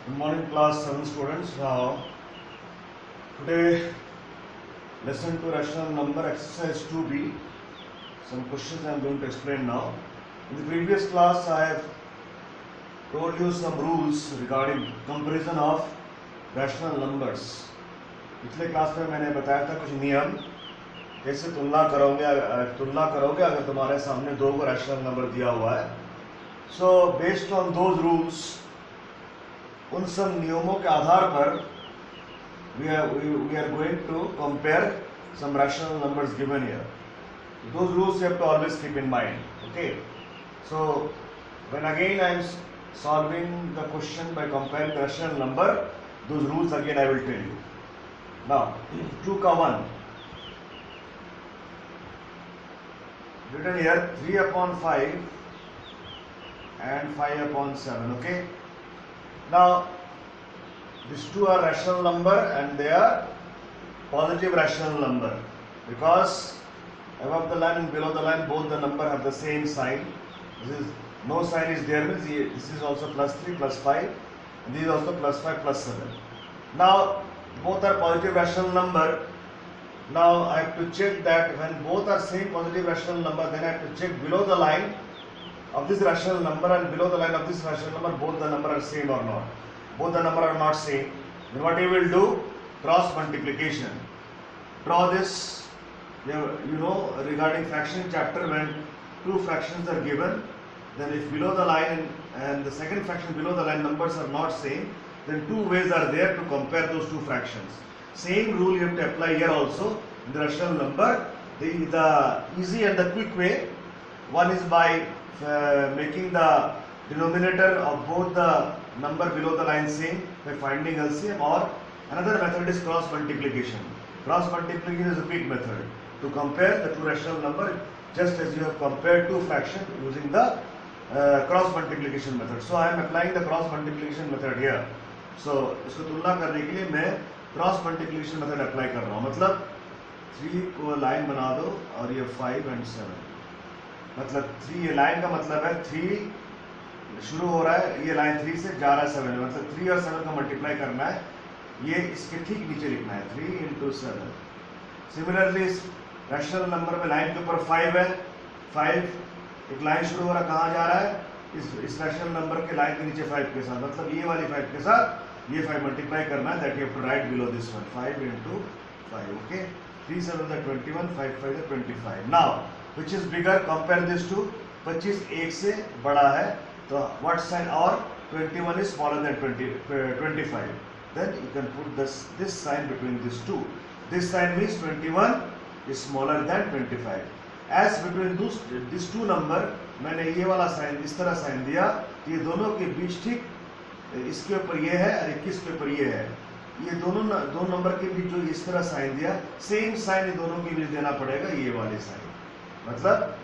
Good morning, class 7 students. Now, today, lesson 2 rational number exercise 2b. Some questions I am going to explain now. In the previous class, I have told you some rules regarding comparison of rational numbers. पिछले class में मैंने बताया था कुछ नियम कैसे तुलना करोगे अगर तुम्हारे सामने दो को रैशनल नंबर दिया हुआ है. So based on those rules, उन सब नियमों के आधार पर we are going to compare some rational numbers given here. Those rules you have to always keep in mind. Okay. So when again I am solving the question by comparing the rational number, those rules again I will tell you. Now 2 का 1 written here 3 upon 5 and 5 upon 7. Okay. Now these two are rational number and they are positive rational number, because above the line and below the line both the number have the same sign. This is no sign is there, means this is also plus 3 plus 5 and this is also plus 5 plus 7. Now both are positive rational number. Now I have to check that when both are same positive rational number, then I have to check below the line of this rational number and below the line of this rational number both the number are same or not. Both the number are not same. Then what you will do? Cross multiplication. Draw this. You know regarding fraction chapter, when two fractions are given, then if below the line and the second fraction below the line numbers are not same, then two ways are there to compare those two fractions. Same rule you have to apply here also in the rational number. The easy and the quick way, one is by making the denominator of both the number below the line same by finding LCM, or another method is cross multiplication. Cross multiplication is a quick method to compare the two rational number, just as you have compared two fractions using the cross multiplication method. So I am applying the cross multiplication method here. So इसको तुलना करने के लिए मैं cross multiplication method apply कर रहा हूँ. मतलब 3 को लाइन बना दो और ये 5 and 7. मतलब 3, ये लाइन का मतलब है 3 शुरू हो रहा है, ये लाइन 3 से जा रहा है 7, मतलब 3 और 7 का मल्टीप्लाई करना है. ये इसके ठीक नीचे लिखना है 3 into 7. सिमिलरली इस रैशनल नंबर में लाइन के ऊपर 5 है. 5 एक लाइन शुरू हो रहा है, कहाँ जा रहा है? इस रैशनल नंबर के लाइन के नीचे 5 के साथ, मतलब ये वाली 5 के साथ ये 5 मल्टीप्लाई करना है. That you have to write below this one 5 into 5. Okay. 3 7 is 21, 5 5 is 25. Now which is bigger? Compare this to 25 1 से बड़ा है, तो व्हाट साइन? और 21 is smaller than 25. Then you can put this sign between these two. This sign means 21 is smaller than 25. As between these two number, मैंने ये वाला sign इस तरह साइन दिया, ये दोनों के बीच ठीक इसके ऊपर ये है और 21 के ऊपर ये है. ये दो नंबर के बीच जो इस तरह साइन दिया, सेम साइन ये दोनों के बीच देना पड़ेगा, ये वाले साइन. मतलब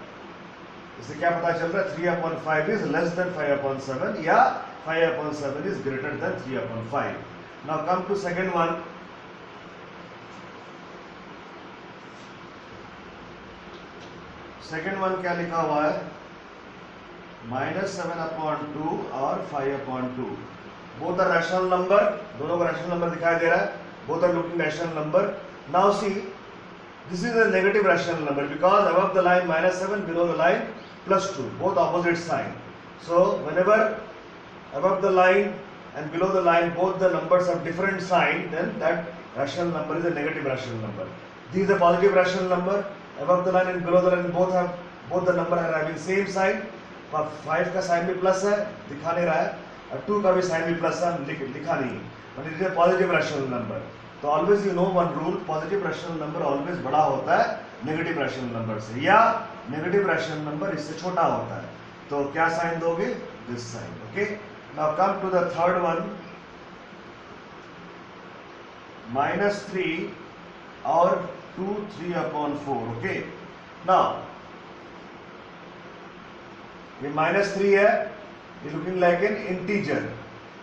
इससे क्या पता चल रहा है? 3 upon 5 is less than 5 upon 7, या 5 upon 7 is greater than 3 upon 5. Now come to second one. Second one क्या लिखा हुआ है? -7 upon 2 और 5 upon 2. Both are rational number. दोनों का रैशनल नंबर दिखाई दे रहा है. Both are looking rational number. Now see, this is a negative rational number because above the line -7, below the line +2, both opposite sign. So whenever above the line and below the line both the numbers have different sign, then that rational number is a negative rational number. This is a positive rational number. Above the line and below the line both the number are having same sign. 5 का sign भी plus है, दिखा नहीं रहा है, और 2 का भी साइन भी प्लस है, लिखा नहीं, but it is a positive rational number. तो always you know one rule, positive rational number always बड़ा होता है नेगेटिव रैशनल नंबर से, या नेगेटिव रैशनल नंबर इससे छोटा होता है. तो क्या साइन दोगे? This sign. Okay. Now come to the third one. -3 और 2 3 upon 4. ओके. नाउ ये -3 है, ये looking like an integer.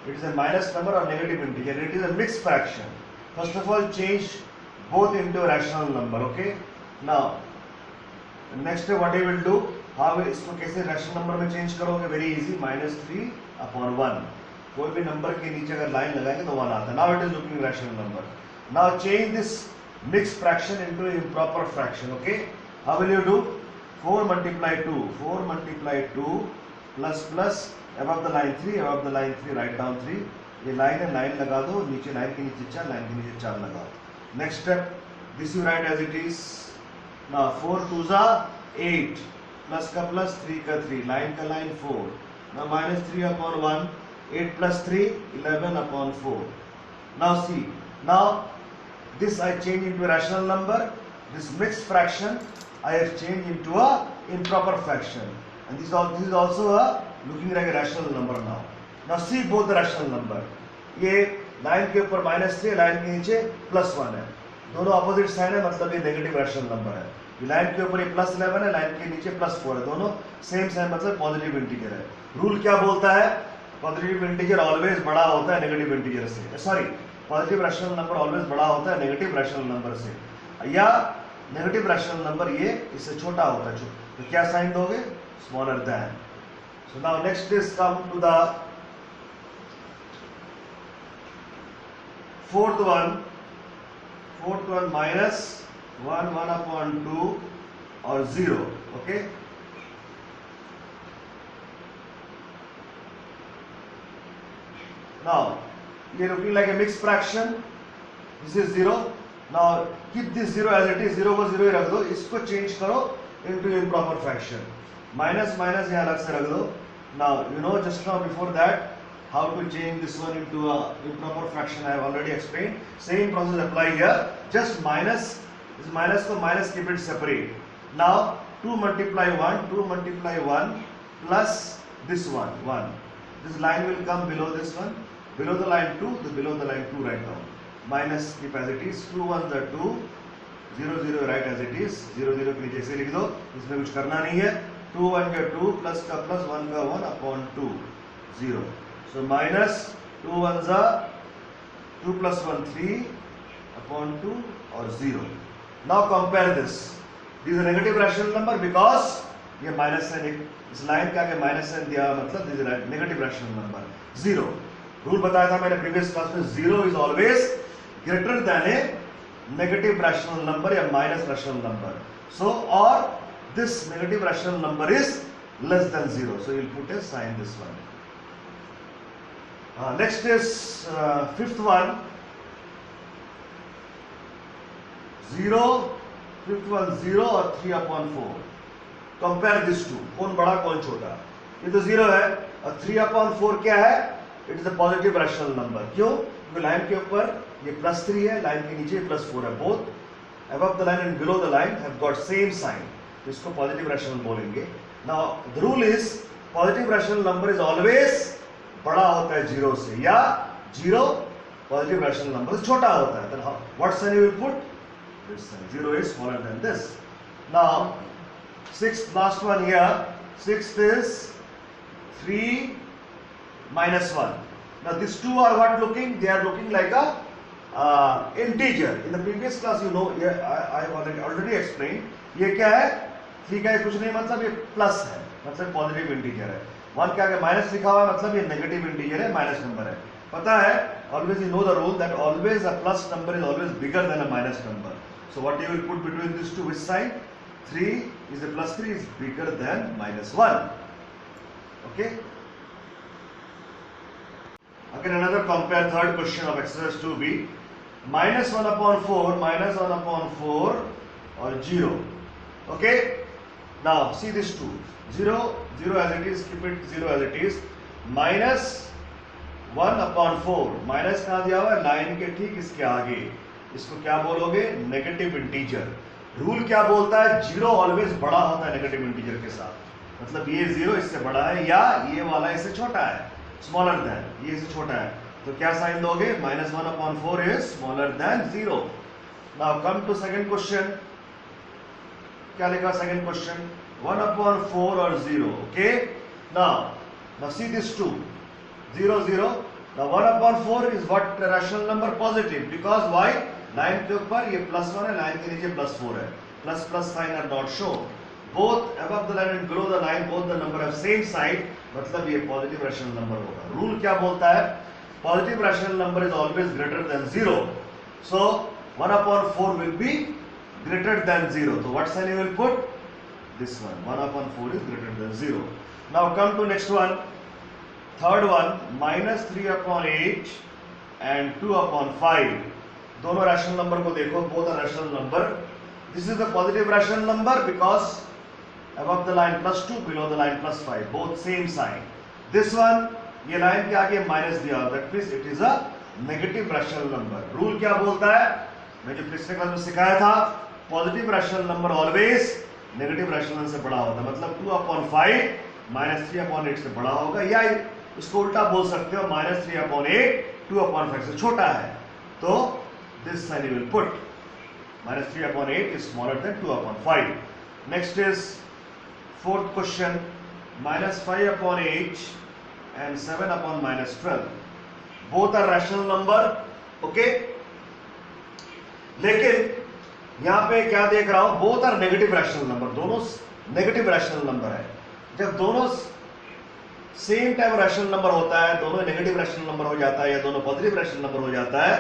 It is a minus number or negative integer. It is a mixed fraction. First of all, change both into a rational number. Okay. Now, next what you will do? How इसको कैसे rational number में change करोगे? Very easy. -3 upon 1. कोई भी number के नीचे अगर line लगाएंगे तो 1 आता है. Now it is looking rational number. Now change this mixed fraction into improper fraction. Okay, how will you do? 4 multiply 2 plus above the line 3, above the line 3, write down 3. ये line है, line लगा दो, नीचे line के नीचे 4, line के नीचे 4 लगाओ. Next step, this you write as it is. Now 4 2s are 8, plus का प्लस, 3 का 3, लाइन का line 4. Now minus 3 upon 1, 8 plus 3 11 upon 4. Now see, now this I change into a rational number. This mixed fraction I have changed into a improper fraction, and this is also a looking like a rational number now. Now see both the rational number. ये line के ऊपर -3, line के नीचे +1 है. दोनों opposite sign है, मतलब ये नेगेटिव रैशनल नंबर है. ये लाइन के ऊपर ये +11 है, लाइन के नीचे +4 है. दोनों सेम साइन, मतलब पॉजिटिव इंटीजर है. रूल क्या बोलता है? पॉजिटिव इंटीजर ऑलवेज बड़ा होता है नेगेटिव इंटीजर से. Sorry, positive rational number always बड़ा होता है नेगेटिव रैशनल नंबर से, या नेगेटिव रैशनल नंबर ये इससे छोटा होता है. तो क्या साइन दोगे? Smaller than. So now next is come to the fourth one. -1 1 upon 2 और 0. ओके, now ये looking like a mixed fraction. This is 0. Now keep this 0 as it is. 0 को 0 ही रख दो. इसको change करो into improper fraction. Minus minus यहाँ अलग से रख दो. Now you know just now before that how to change this one into a improper fraction. I have already explained. Same process apply here. Just minus this minus को minus, keep it separate. Now 2 multiply 1 plus this one 1. This line will come below this one. Below the line 2, below the line 2 write down. Minus keep as it is. 2 1s are 2. 0 0 write as it is. 0 0 के नीचे ऐसे लिख दो. इसमें कुछ करना नहीं है. 2 1 का 2, plus का plus, 1 का 1 upon 2 0. So minus 2 1s are 2 plus 1 3 upon 2 or 0. Now compare this. This is a negative rational number because ये माइनस साइन, इस लाइन के आगे माइनस साइन दिया, मतलब this is negative rational number. 0 rule बताया था मैंने प्रीवियस क्लास में. 0 is always greater than a negative rational number या माइनस रैशनल नंबर. सो और this negative rational number is less than 0. So you will put a sign this one. Next is fifth one. 0 और 3 upon 4. Compare this to. कौन बड़ा कौन छोटा? ये तो 0 है और 3 upon 4 क्या है? It is a positive rational number. क्यों? क्योंकि लाइन के ऊपर ये +3 है, लाइन के नीचे +4 है. Both above the line and below the line have got same sign, तो इसको पॉजिटिव रैशनल बोलेंगे. Now the rule is positive rational number is always बड़ा होता है 0 से, या 0 पॉजिटिव रैशनल नंबर से छोटा होता है. Then what sign you will put? This sign. 0 is smaller than this. Now sixth, last one here. Sixth is 3 minus 1. Now these two are what looking? They are looking like a integer. In the previous class, you know, I have already explained. ये क्या है? 3 का कुछ नहीं, मतलब ये plus है, मतलब पॉजिटिव इंटीजर है. 1 के आगे माइनस लिखा हुआ है, मतलब ये नेगेटिव इंटीजर है, माइनस नंबर है. पता है, always you know the rule that always a plus number is always bigger than a minus number. So what you will put between these two, which sign? 3 is a plus 3 is bigger than -1. Okay. Again another compare third question of exercise 2b. -1 upon 4 or 0. Okay. Now see this two. 0 0 as it is, keep it 0 as it is. -1 upon 4. Minus कहाँ दिया हुआ है? Line के ठीक इसके आगे. इसको क्या बोलोगे? Negative integer. रूल क्या बोलता है? 0 ऑलवेज बड़ा होता है नेगेटिव इंटीजर के साथ, मतलब ये 0 इससे बड़ा है या ये वाला इससे छोटा है, स्मॉलर देन, ये इससे छोटा है. तो क्या साइन दोगे? -1 upon 4 is smaller than 0. Now come to second question. क्या लिखा सेकंड क्वेश्चन? 1 upon 4 और 0. Okay. Now see this two. 0 0. Now 1 upon 4 is what rational number? Positive. Because why? Line के ऊपर ये +1 है, लाइन के नीचे +4 है. Plus plus sign are not show. both above the line and below the line both the number have same sign, मतलब ये positive rational number होगा. रूल क्या बोलता है? Positive rational number is always greater then 0. So 1/4 will be greater than 0. So what sign you will put? This one. 1/4 is greater than 0. Now come to next one. Third one, -3/8 and 2/5. दोनों rational number को देखो, both are rational number. This is the positive rational number because above the line +2, below the line +5, both same sign. This one, ये line के आगे minus दिया, that means it is a negative rational number. Rule क्या बोलता है? मैं जो पिछले क्लास में सिखाया था, positive rational number always negative rational number से बड़ा होता है, मतलब 2/5 -3/8 से बड़ा होगा, या इसको उल्टा बोल सकते हो, -3/8 2/5 से छोटा है. तो this sign you will put. -3/8 is smaller than 2/5. Next is fourth question, -5/8 and 7/-12. Both are rational number. Okay? लेकिन यहां पे क्या देख रहा हूं? Both are negative rational number. दोनों नेगेटिव रैशनल नंबर है. जब दोनों सेम टाइम रैशनल नंबर होता है, दोनों नेगेटिव रैशनल नंबर हो जाता है या दोनों पॉजिटिव रैशनल नंबर हो जाता है,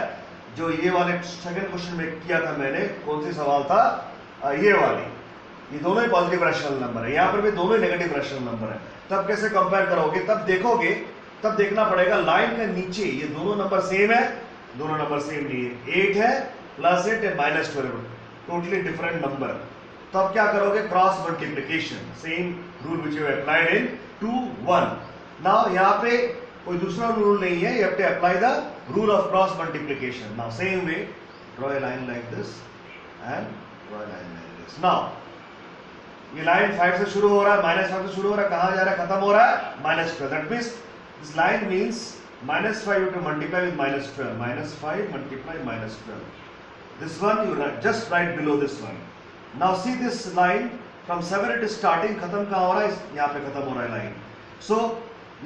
जो ये वाले सेकंड क्वेश्चन में किया था मैंने, कौन सी सवाल था? ये वाली. ये दोनों ही पॉजिटिव रैशनल नंबर है, यहां पर भी दोनों नेगेटिव रैशनल नंबर है. तब कैसे कंपेयर करोगे? तब देखोगे, तब देखना पड़ेगा लाइन के नीचे ये दोनों नंबर सेम है, दोनों नंबर सेम नहीं है. 8 है, +8 है, -12, टोटली डिफरेंट नंबर. तब क्या करोगे? Cross multiplication, same rule which you applied in 2, 1. Now यहाँ पे कोई दूसरा रूल नहीं है, you have to apply the rule of cross multiplication. Now same way, draw a line like this and draw a line like this. Now ये line 5 से शुरू हो रहा है, -5 से शुरू हो रहा है, कहां जा रहा है? खत्म हो रहा है -12. That means this line means -5 you have to multiply with -12. -5 multiply -12. This one you just write below this one. Now see this line from 7 it is starting, खत्म कहाँ हो रहा है? यहाँ पे खत्म हो रहा है लाइन. So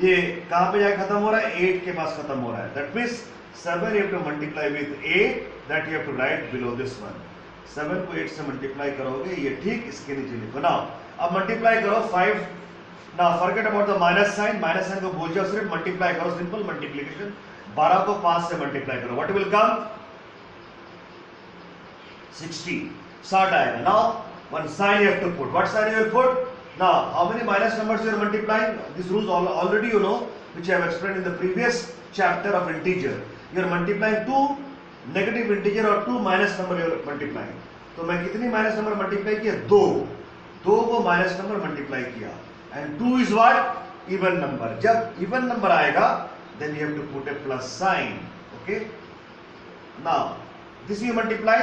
ये कहाँ पे जाके खत्म हो रहा है? 8 के पास खत्म हो रहा है. That means 7 you have to multiply with 8, that you have to write below this one. 7 को 8 से मल्टीप्लाई करोगे, ये ठीक इसके नीचे लिखो. Now अब मल्टीप्लाई करो 5. Now forget about the minus sign. Minus sign को भूल जाओ, सिर्फ मल्टीप्लाई करो, सिंपल मल्टीप्लिकेशन. 12 को 5 से मल्टीप्लाई करो. What will come? 60. 60 आएगा. Now one sign you have to put. What sign you will put? Now how many minus numbers you are multiplying? These rules already you know, which I have explained in the previous chapter of integer. You are multiplying two negative integer और two minus number you are multiplying. तो मैं कितनी minus number multiply किया? 2. 2 को minus number multiply किया. And 2 is what? Even number. जब even number आएगा, then you have to put a plus sign. Okay? Now this you multiply.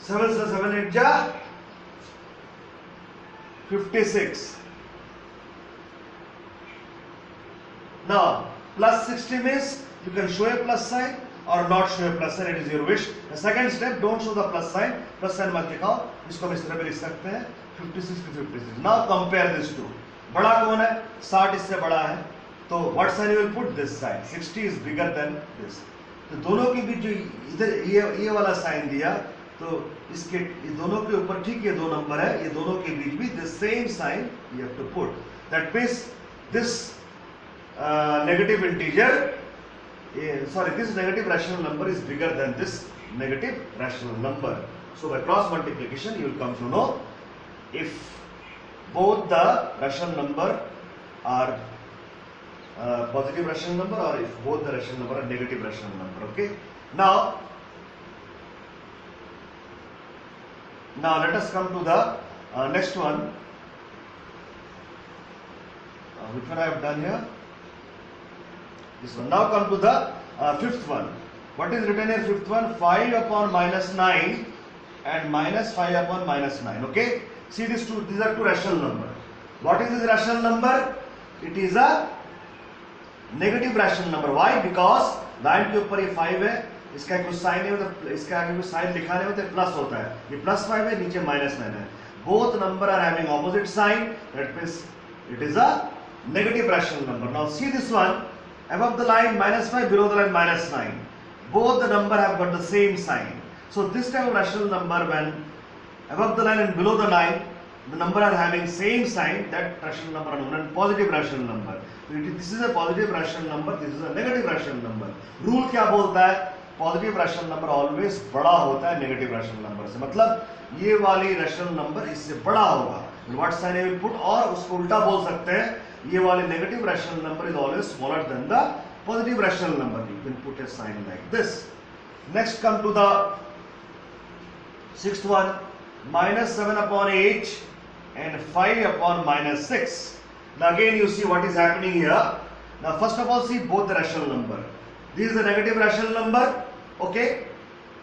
7 से 7 8 जा 56. Now plus 60 means you can show a plus sign or not show a plus sign, it is your wish. The second step, don't show the plus sign. Plus sign मत दिखाओ. इसको हम इस तरह भी लिख सकते हैं, 56 to 56. Now compare this two. बड़ा कौन है? 60 इससे बड़ा है, तो what sign you will put? This sign. 60 is bigger than this. तो दोनों के बीच जो इधर ये वाला साइन दिया, तो इसके ये दोनों के ऊपर ठीक ये दो नंबर है, ये दोनों के बीच भी the same sign you have to put. That means this negative integer, this negative rational number is bigger than this negative rational number. So by cross multiplication you will come to know if both the rational number are positive rational number or if both the rational number are negative rational number. Okay. Now let us come to the next one. Which one I have done here? This one. Now come to the fifth one. What is written here? Fifth one, 5/-9 and -5/-9. Okay. See these are two rational number. What is this rational number? It is a negative rational number. Why? Because line के ऊपर ये 5 है, इसका कुछ sign है, मतलब इसका आगे कुछ साइन लिखा नहीं होता है, प्लस होता है. ये +5 है, नीचे -9 है. Both number are having opposite sign. That means it is a negative rational number. Now see this one, above the line -5, below the line -9. Both the number have got the same sign. So this type of rational number, when above the line and below the line the number are having same sign, that rational number are known as positive rational number. So this is a positive rational number, this is a negative rational number. Rule क्या बोलता है? Positive rational number always बड़ा होता है negative rational number से, मतलब ये वाली rational number इससे बड़ा होगा. What sign I will put? और उसको उल्टा बोल सकते हैं, ये वाली negative rational number is always smaller than the positive rational number. You can put a sign like this. Next come to the sixth one, minus 7 upon 8 and 5 upon minus 6. Now again you see what is happening here. Now first of all see both the rational number. This is the negative rational number, okay?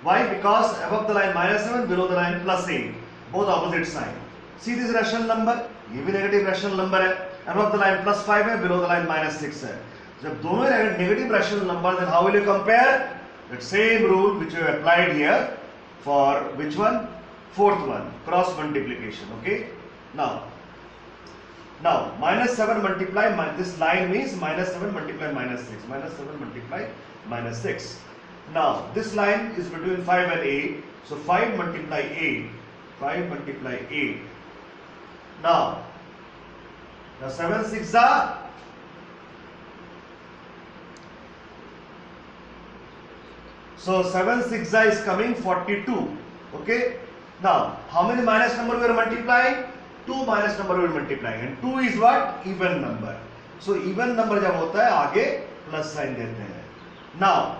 Why? Because above the line minus 7, below the line plus 8. Both opposite sign. See this rational number, ये भी negative rational number है. Above the line plus 5 है, below the line minus 6 है. जब दोनों negative rational number, then how will you compare? That same rule which you have applied here for which one? Fourth one, cross multiplication, okay? Now minus 7 multiply, this line means minus 7 multiply minus 6, minus 7 multiply minus 6. Now this line is between 5 and 8, so 5 multiply 8, 5 multiply 8. Now 7 6 are, so 7 6 is coming 42, okay? Now how many minus number we are multiplying? 2 minus number will multiply, and 2 is what? Even number. So even number जब होता है आगे plus sign देते हैं. Now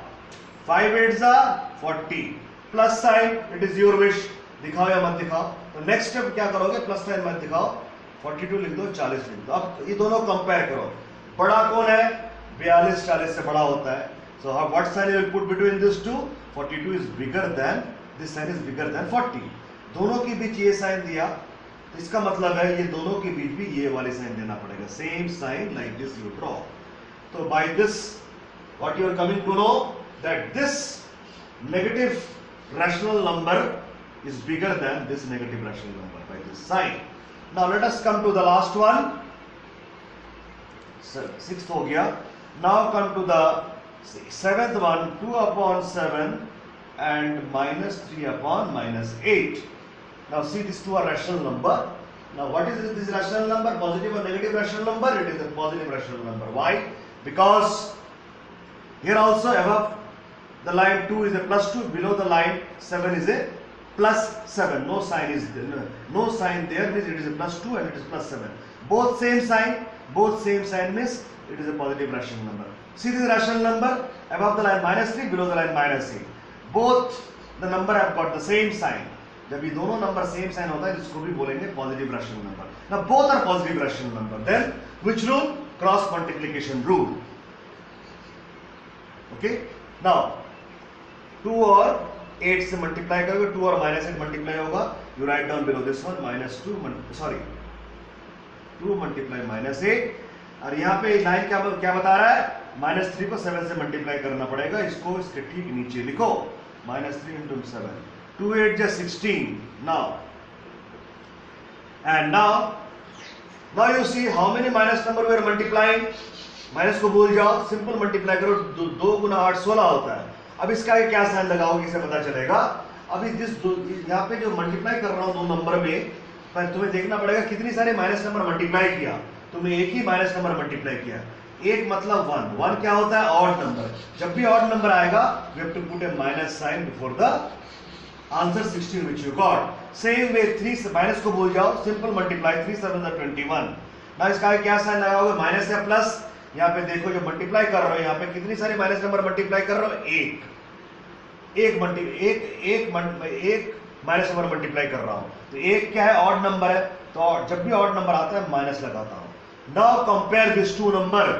5 8s are 40, plus sign, it is your wish, दिखाओ या मत दिखाओ. तो next step क्या करोगे? Plus sign मत दिखाओ, 42 लिख दो, 40 लिख दो. अब ये दोनों compare करो. बड़ा कौन है? 42 40 से बड़ा होता है. So what sign you will put between these two? 42 is bigger than, this sign is bigger than 40. दोनों के बीच ये साइन दिया, तो इसका मतलब है ये दोनों के बीच भी ये वाले साइन देना पड़ेगा. Same sign like this you draw. तो by this what you are coming to know that this negative rational number is bigger than this negative rational number by this sign. Now let us come to the last one. Sixth हो गया. Now come to the seventh one, 2 upon 7 and minus 3 upon minus 8. Now see, these two are rational number. Now what is this rational number? Positive or negative rational number? It is a positive rational number. Why? Because here also above the line 2 is a plus 2, below the line 7 is a plus 7. No sign is there. No sign there means it is a plus 2 and it is plus 7. Both same sign means it is a positive rational number. See this rational number, above the line minus 3, below the line minus 8. Both the number have got the same sign. जब ये दोनों number same sign होता है इसको भी बोलेंगे positive rational number. Now both are positive rational number. Then which rule? Cross multiplication rule. Okay. Now 2 और 8 से मल्टीप्लाई करोगे, 2 और माइनस 8 मल्टीप्लाई होगा. You write down below this one, minus 2 multiply minus 8. और यहाँ पे लाइन क्या बता रहा है? माइनस 3 को 7 से मल्टीप्लाई करना पड़ेगा. इसको इसके ठीक नीचे लिखो, minus 3 into 7. 2 8 is 16 now. And now you see how many minus number we are multiplying. Minus को भूल जाओ, सिंपल मल्टीप्लाई करो. 2 गुना 8 16 होता है. अब इसका क्या साइन लगाओगे इसे पता चलेगा. अभी यहाँ पे जो मल्टीप्लाई कर रहा हूँ दो नंबर में, पर तुम्हें देखना पड़ेगा कितनी सारे माइनस नंबर मल्टीप्लाई किया. तुमने एक ही माइनस नंबर मल्टीप्लाई किया. एक मतलब 1 क्या होता है? Odd number. जब भी ऑड नंबर आएगा we have to put a minus sign before the answer 16 which you got. Same way 3 minus को भूल जाओ, सिंपल मल्टीप्लाई. 3 7 21. ना इसका क्या साइन लगाओगे? माइनस या प्लस. यहाँ पे देखो जो मल्टीप्लाई कर रहे हो, यहाँ पे कितनी सारी माइनस नंबर मल्टीप्लाई कर रहे हो? एक माइनस नंबर मल्टीप्लाई कर रहा हूँ. तो एक क्या है? ऑड नंबर है. तो जब भी ऑड नंबर आता है माइनस लगाता हूँ. Now compare this to number.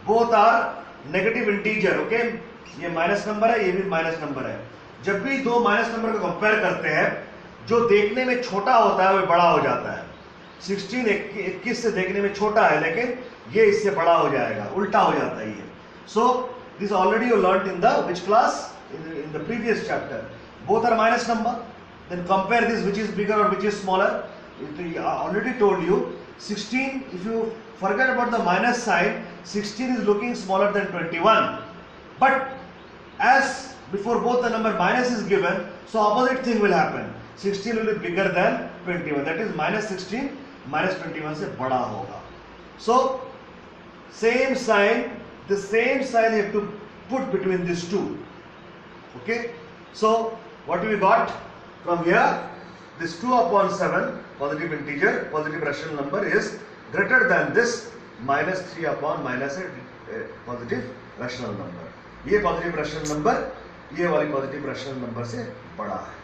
Both are negative integer. Okay, ये माइनस नंबर है, ये भी माइनस नंबर है. जब भी दो माइनस नंबर को कंपेयर करते हैं, जो देखने में छोटा होता है वो बड़ा हो जाता है. 16 21 से देखने में छोटा है, लेकिन ये इससे बड़ा हो जाएगा, उल्टा हो जाता है ये. So this already you learned in the which class? in the previous chapter. Both are minus number. Then compare this, which is bigger or which is smaller. I already told you 16, if you forget about the minus sign, 16 is looking smaller than 21. But as before both the number minus is given, so opposite thing will happen. 16 will be bigger than 21, that is -16 -21 से बड़ा होगा. So same sign, the same sign you have to put between these two. Okay, so what we got from here, this 2 upon 7 positive integer, positive rational number is greater than this -3 upon minus a positive rational number. ये positive rational number ये वाली positive rational number से बड़ा है.